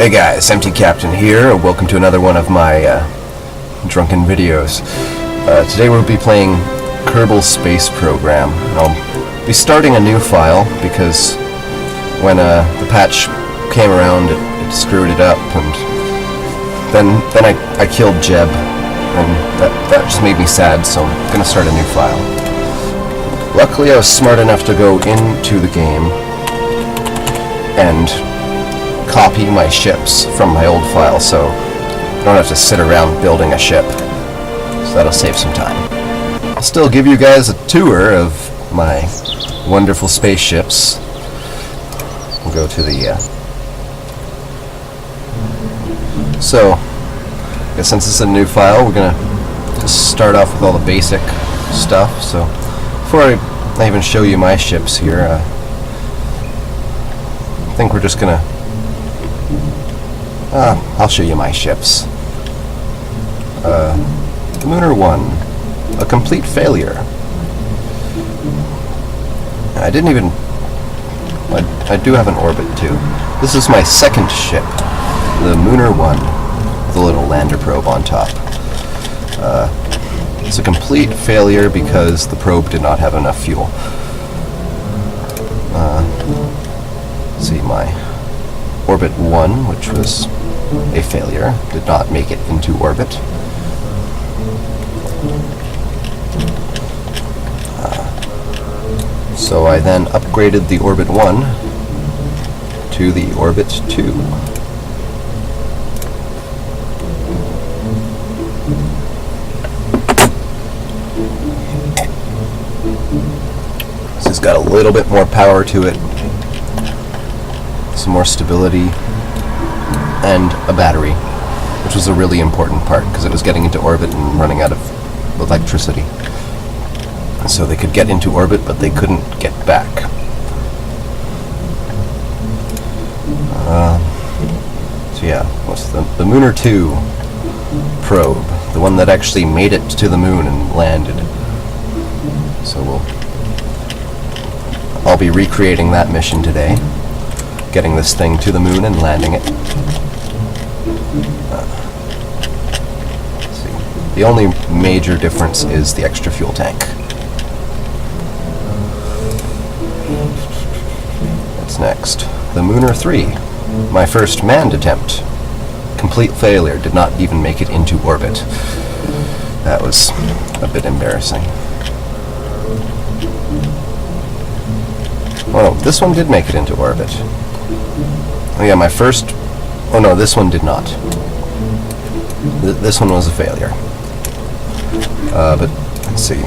Hey guys, Empty Captain here, and welcome to another one of my Drunken videos. Today we'll be playing Kerbal Space Program. I'll be starting a new file because when the patch came around it screwed it up, and then I killed Jeb, and that just made me sad, so I'm going to start a new file. Luckily I was smart enough to go into the game and copy my ships from my old file, so I don't have to sit around building a ship. So that'll save some time. I'll still give you guys a tour of my wonderful spaceships. We'll go to the so I guess since this is a new file, we're gonna just start off with all the basic stuff. So before I even show you my ships here, I think we're just gonna I'll show you my ships. Lunar 1, a complete failure. I didn't even... I do have an orbit too. This is my second ship, the Lunar 1, with a little lander probe on top. It's a complete failure because the probe did not have enough fuel. Let's see, my Orbit 1, which was a failure, did not make it into orbit. So I then upgraded the Orbit 1 to the Orbit 2. This has got a little bit more power to it, some more stability, and a battery, which was a really important part because it was getting into orbit and running out of electricity. So they could get into orbit, but they couldn't get back. So yeah, what's the Lunar 2 probe, the one that actually made it to the moon and landed. So I'll be recreating that mission today, getting this thing to the moon and landing it. Let's see. The only major difference is the extra fuel tank. What's next? The Lunar 3, my first manned attempt. Complete failure, did not even make it into orbit. That was a bit embarrassing. Oh no, this one did make it into orbit. Oh yeah, my first... Oh no, this one did not. This one was a failure. But, let's see.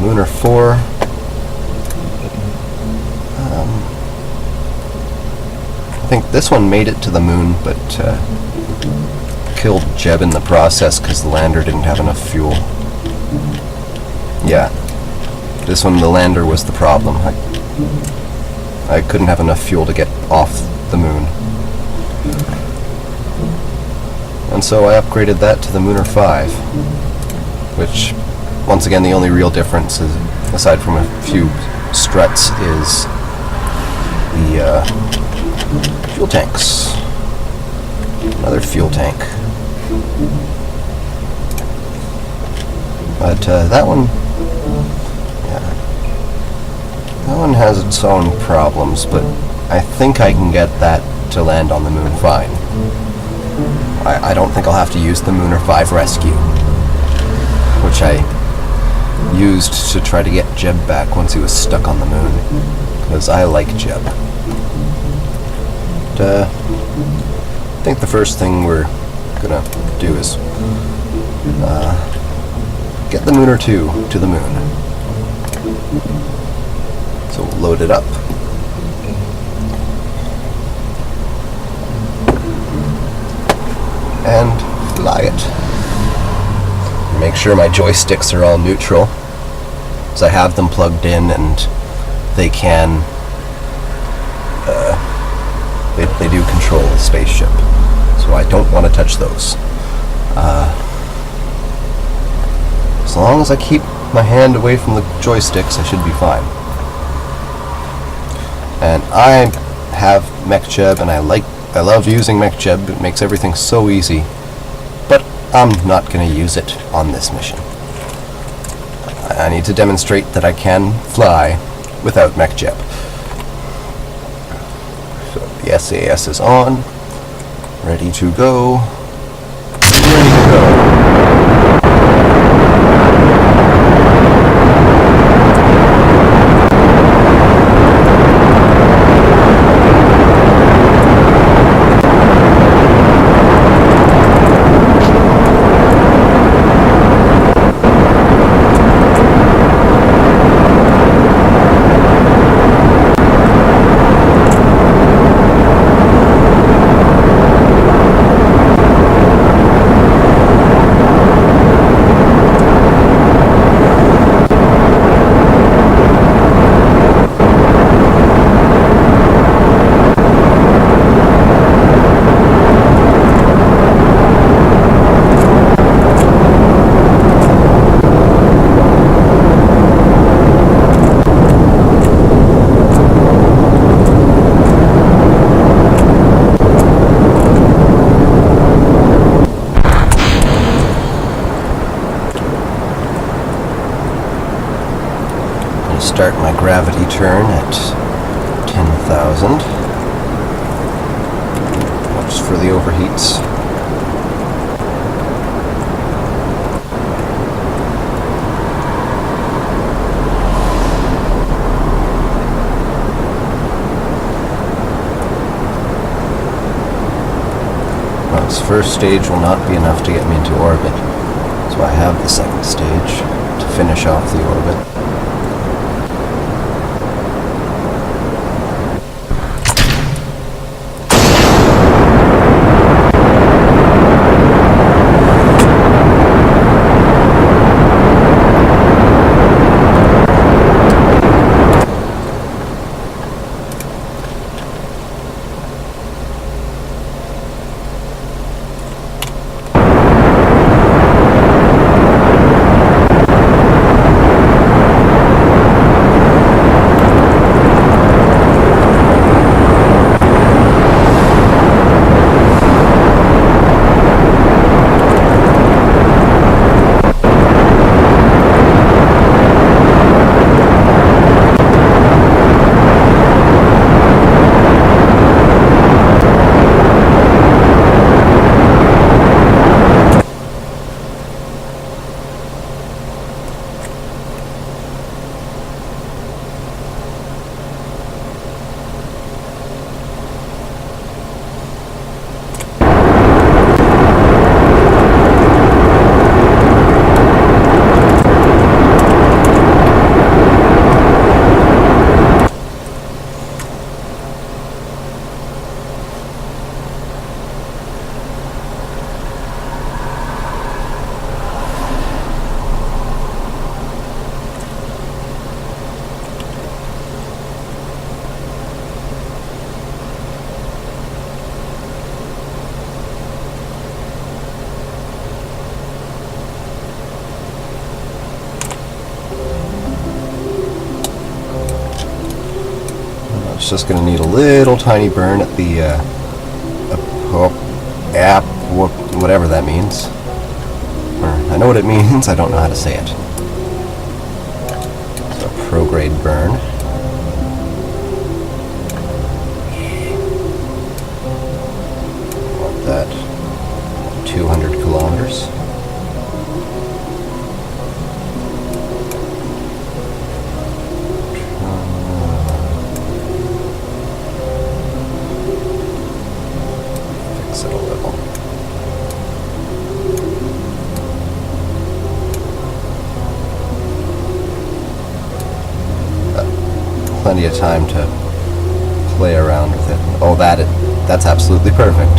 Lunar 4... I think this one made it to the moon, but killed Jeb in the process because the lander didn't have enough fuel. Yeah. This one, the lander was the problem. I couldn't have enough fuel to get off the moon. And so I upgraded that to the Lunar 5, which, once again, the only real difference, is, aside from a few struts, is the fuel tanks. Another fuel tank. But that one, yeah, that one has its own problems, but I think I can get that to land on the moon fine. I don't think I'll have to use the Lunar 5 rescue, which I used to try to get Jeb back once he was stuck on the moon, because I like Jeb. But, I think the first thing we're gonna do is get the Lunar 2 to the moon. So we'll load it up. And fly it. Make sure my joysticks are all neutral, because I have them plugged in and they can they do control the spaceship, so I don't want to touch those. As long as I keep my hand away from the joysticks, I should be fine. And I have MechJeb, and I I love using MechJeb, it makes everything so easy, but I'm not going to use it on this mission. I need to demonstrate that I can fly without MechJeb. So the SAS is on, ready to go, ready to go. Start my gravity turn at 10,000. Watch for the overheats. Well, this first stage will not be enough to get me into orbit, so I have the second stage to finish off the orbit. It's just going to need a little tiny burn at the app, whatever that means. Or, I know what it means, I don't know how to say it. So, prograde burn. Want that 200 kilometers. Fix it a little. Plenty of time to play around with it. Oh, that's absolutely perfect.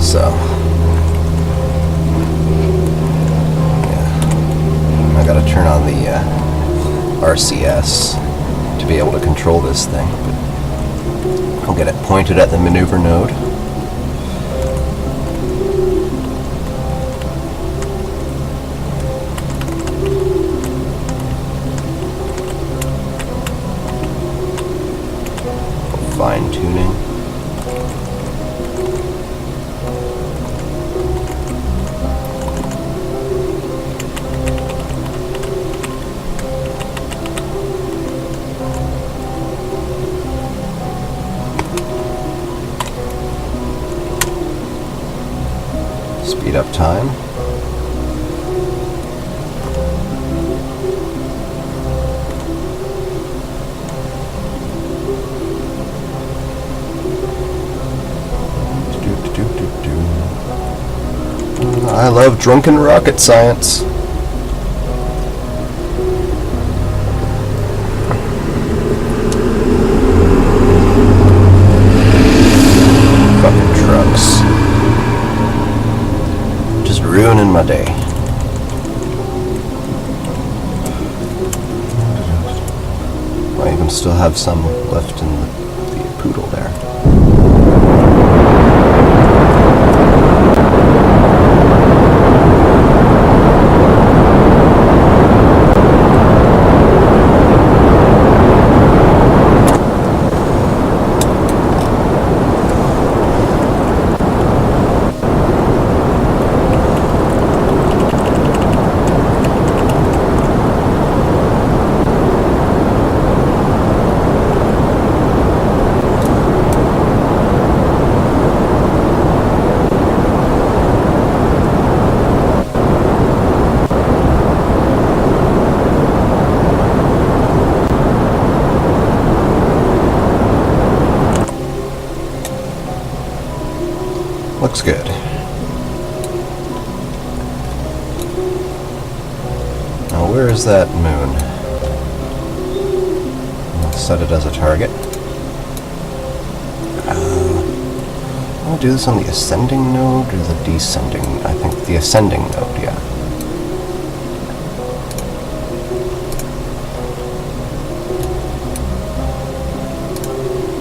So, yeah, I gotta turn on the RCS to be able to control this thing. But I'll get it pointed at the maneuver node. Fine tune it. speed up time. I love drunken rocket science. Fucking trucks. Just ruining my day. Well, you can still have some left in the poodle there. Looks good. Now where is that moon? I'll set it as a target. I'll do this on the ascending node or the descending? I think the ascending node, yeah.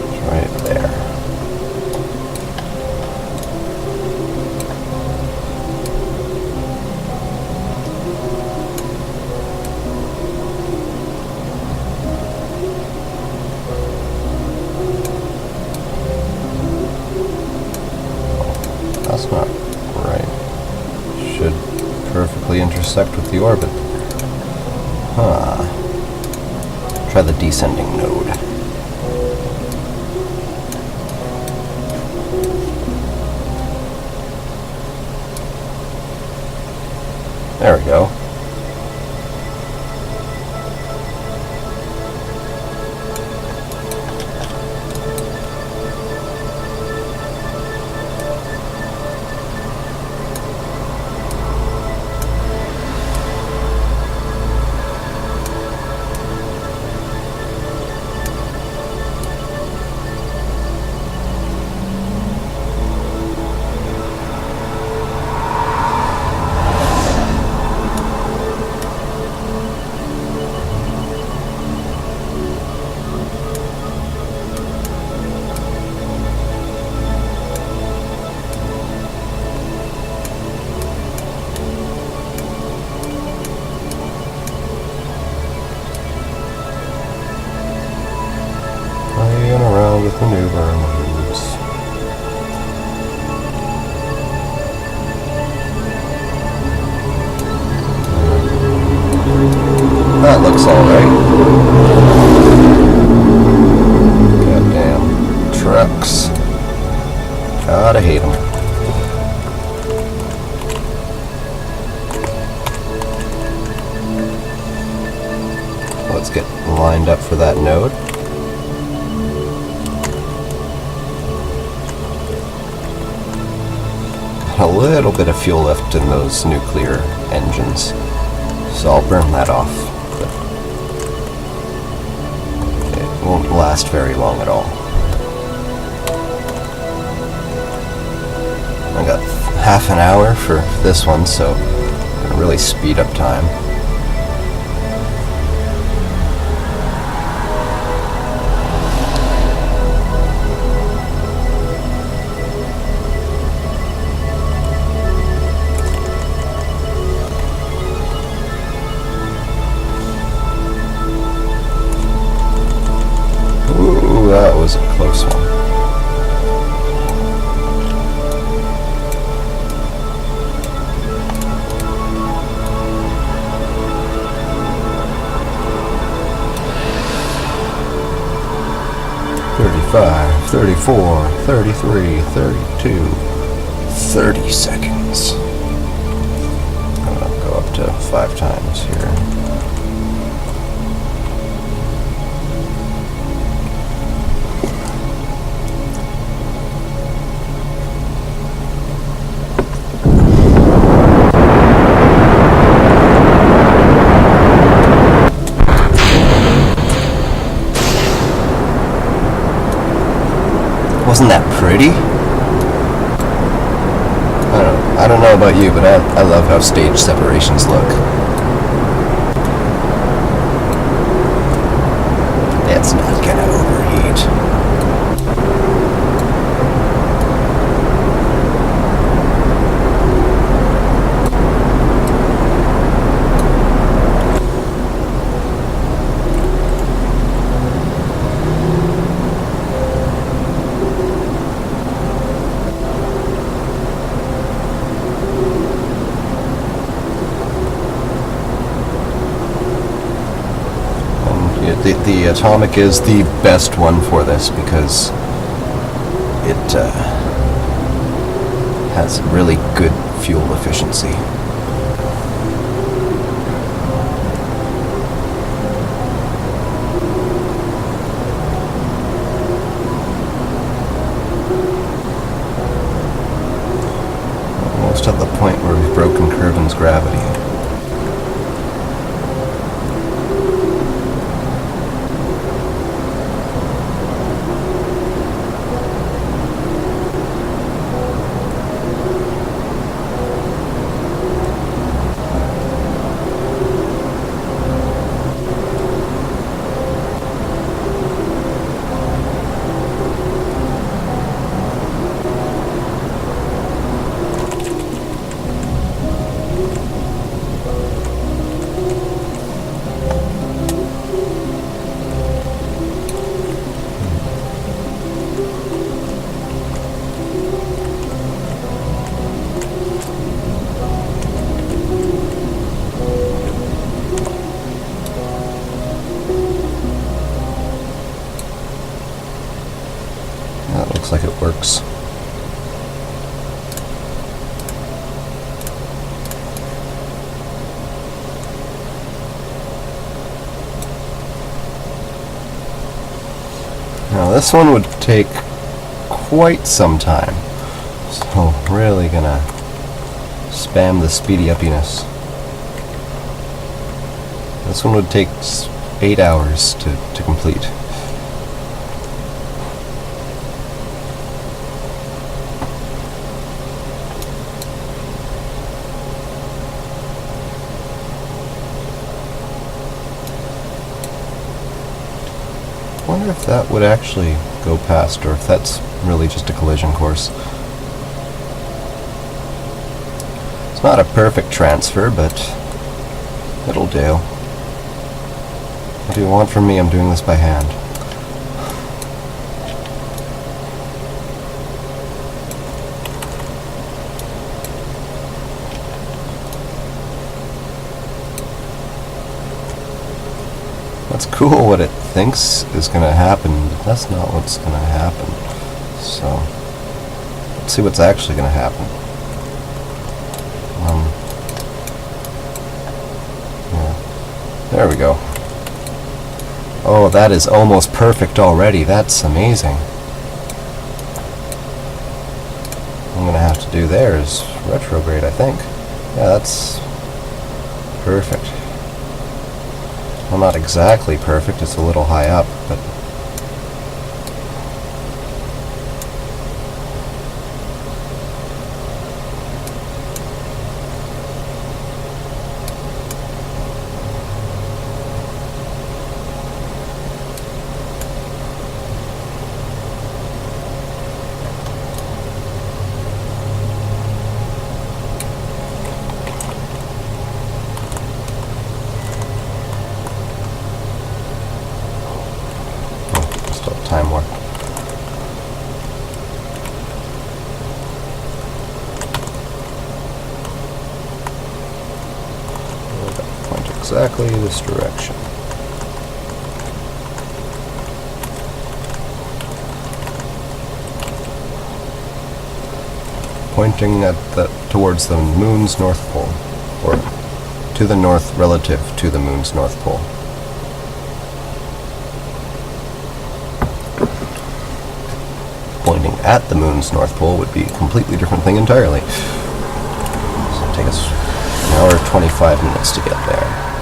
It's right there. That's not right. Should perfectly intersect with the orbit. Huh. Try the descending node. There we go. With maneuver moves. That looks alright. Goddamn trucks. Gotta hate them. Let's get lined up for that node. A little bit of fuel left in those nuclear engines, so I'll burn that off, but it won't last very long at all. I got half an hour for this one, so I'm gonna really speed up time. That was a close one. $35, $34, $33, $32, 30 seconds. up to 5 times here. Wasn't that pretty? I don't know about you, but I love how stage separations look. It's not gonna overheat. The Atomic is the best one for this because it has really good fuel efficiency. Almost at the point where we've broken Kerbin's gravity. Like it works. Now this one would take quite some time, so really gonna spam the speedy uppiness. This one would take 8 hours to complete. I wonder if that would actually go past, or if that's really just a collision course. It's not a perfect transfer, but it'll do. What do you want from me? I'm doing this by hand. That's cool what it thinks is going to happen, but that's not what's going to happen. So, let's see what's actually going to happen. Yeah. There we go. Oh, that is almost perfect already. That's amazing. I'm going to have to do there is retrograde, I think. Yeah, that's perfect. Well, not exactly perfect, it's a little high up, but... time warp. Point exactly this direction. Pointing at towards the moon's north pole, or to the north relative to the moon's north pole. Pointing at the moon's north pole would be a completely different thing entirely. So it'll take us an hour 25 minutes to get there.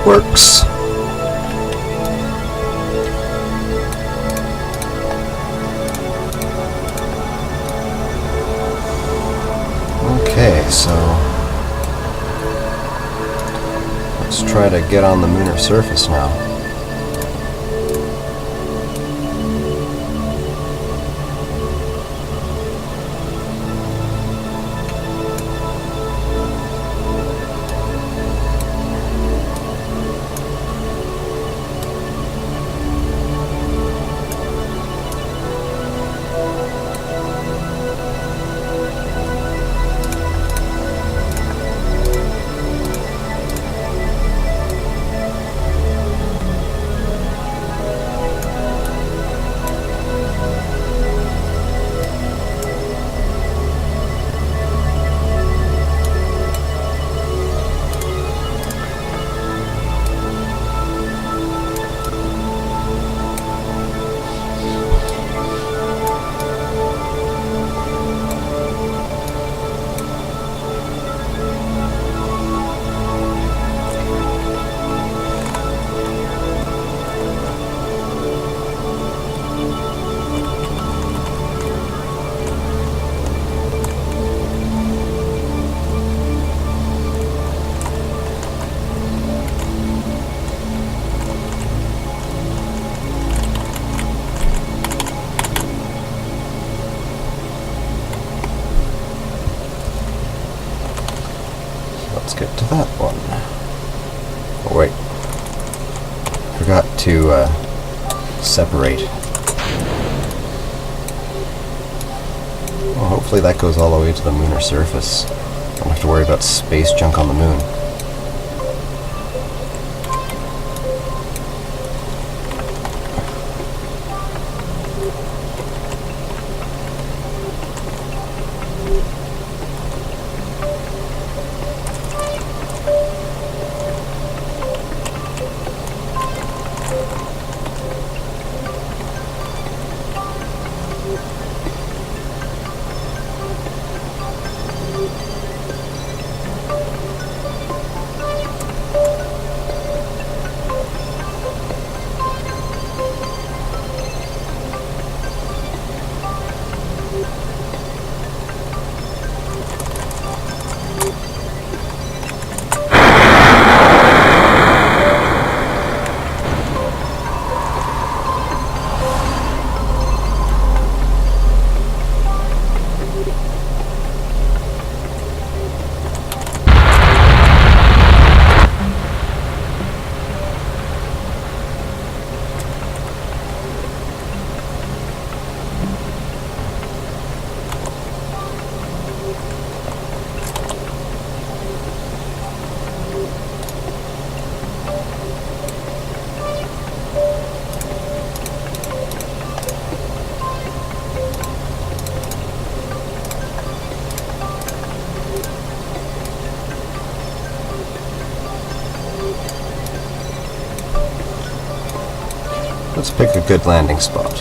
Works. Okay, so let's try to get on the lunar surface now. Let's get to that one. Oh wait, forgot to separate. Well, hopefully that goes all the way to the lunar surface. Don't have to worry about space junk on the moon. Let's pick a good landing spot.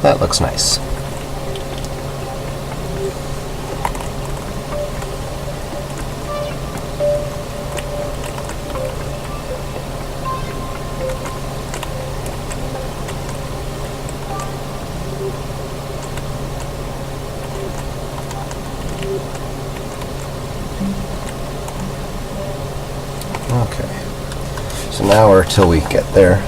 That looks nice. Okay, so now or till we get there,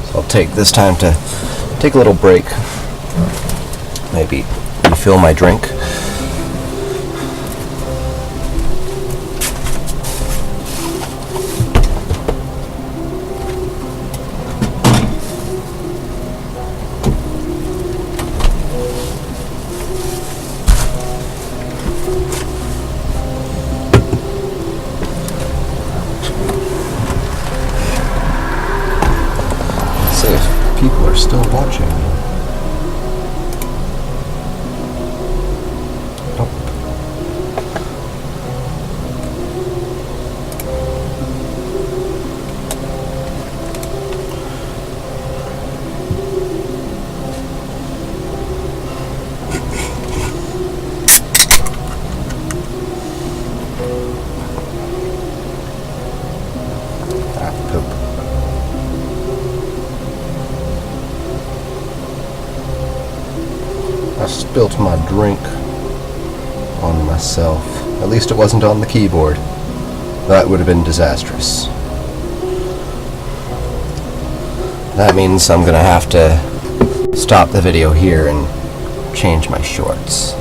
so I'll take this time to take a little break, maybe refill my drink. People are still watching. Nope. Poop. I spilt my drink on myself. At least it wasn't on the keyboard. That would have been disastrous. That means I'm gonna have to stop the video here and change my shorts.